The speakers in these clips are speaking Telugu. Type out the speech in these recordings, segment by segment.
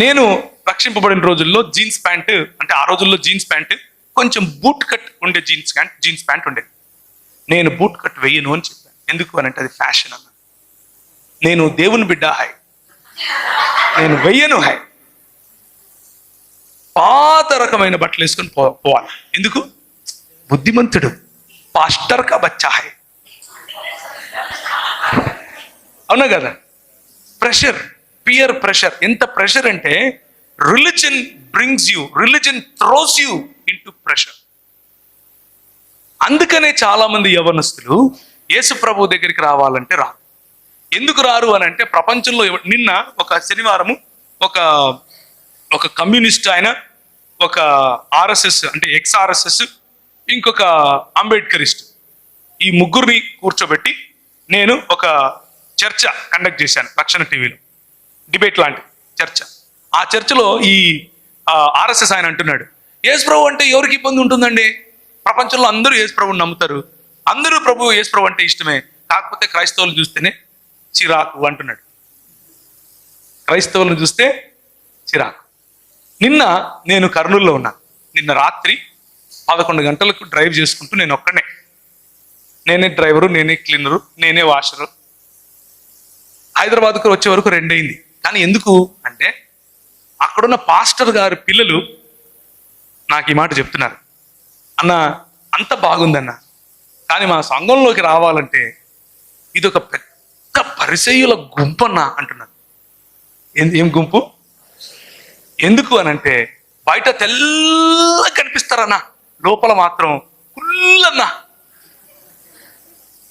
నేను రక్షింపబడిన రోజుల్లో జీన్స్ ప్యాంట్, అంటే ఆ రోజుల్లో జీన్స్ ప్యాంట్ కొంచెం బూట్ కట్ ఉండే జీన్స్ ప్యాంట్ ఉండేది. నేను బూట్ కట్ వెయ్యను అని చెప్పాను. ఎందుకు అని అంటే అది ఫ్యాషన్ అన్న. నేను దేవుని బిడ్డ హై, నేను వెయ్యను హై. పాత రకమైన బట్టలు వేసుకొని పోవాలి. ఎందుకు? బుద్ధిమంతుడు పాస్టర్ కా బచ్చా హై. అవునా కదా? Pressure, peer pressure. ఎంత ప్రెషర్ అంటే religion throws you into pressure. అందుకనే చాలా మంది యవనస్తులు యేసు ప్రభు దగ్గరికి రావాలంటే రారు. ఎందుకు రారు అని అంటే ప్రపంచంలో నిన్న ఒక శనివారము ఒక కమ్యూనిస్ట్ ఆయన, ఒక ఆర్ఎస్ఎస్ అంటే ఎక్స్ఆర్ఎస్ఎస్, ఇంకొక అంబేద్కరిస్ట్, ఈ ముగ్గురిని కూర్చోబెట్టి నేను ఒక చర్చ కండక్ట్ చేశాను రక్షణ టీవీలో. డిబేట్ లాంటి చర్చ. ఆ చర్చలో ఈ ఆర్ఎస్ఎస్ ఆయన అంటున్నాడు, యేసు ప్రభు అంటే ఎవరికి ఇబ్బంది ఉంటుందండి? ప్రపంచంలో అందరూ యేసు ప్రభుని నమ్ముతారు, అందరూ యేసు ప్రభు అంటే ఇష్టమే, కాకపోతే క్రైస్తవులు చూస్తేనే చిరాకు అంటున్నాడు. క్రైస్తవులను చూస్తే చిరాకు. నిన్న నేను కర్నూలులో ఉన్నా. నిన్న రాత్రి 11 గంటలకు డ్రైవ్ చేసుకుంటూ నేను ఒక్కనే, నేనే డ్రైవరు, నేనే క్లీనరు, నేనే వాషరు. హైదరాబాద్కు వచ్చే వరకు 2 అయింది. కానీ ఎందుకు అంటే అక్కడున్న పాస్టర్ గారి పిల్లలు నాకు ఈ మాట చెప్తున్నారు, అన్న అంత బాగుందన్న, కానీ మా సంఘంలోకి రావాలంటే ఇది ఒక పెద్ద పరిసయ్యుల గుంపన్న అంటున్నారు. ఏం గుంపు? ఎందుకు అనంటే బయట తెల్లగా కనిపిస్తారన్నా, లోపల మాత్రం కుళ్ళన్నా,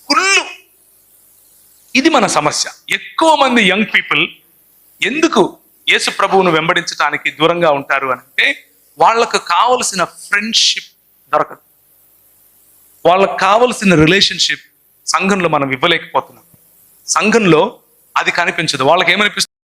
కుళ్ళు. ఇది మన సమస్య. ఎక్కువ మంది యంగ్ పీపుల్ ఎందుకు యేసు ప్రభువును వెంబడించడానికి దూరంగా ఉంటారు అంటే వాళ్ళకు కావలసిన ఫ్రెండ్షిప్ దొరకదు, వాళ్ళకు కావలసిన రిలేషన్షిప్ సంఘంలో మనం ఇవ్వలేకపోతున్నాం. సంఘంలో అది కనిపించదు. వాళ్ళకి ఏమనిపిస్తుంది?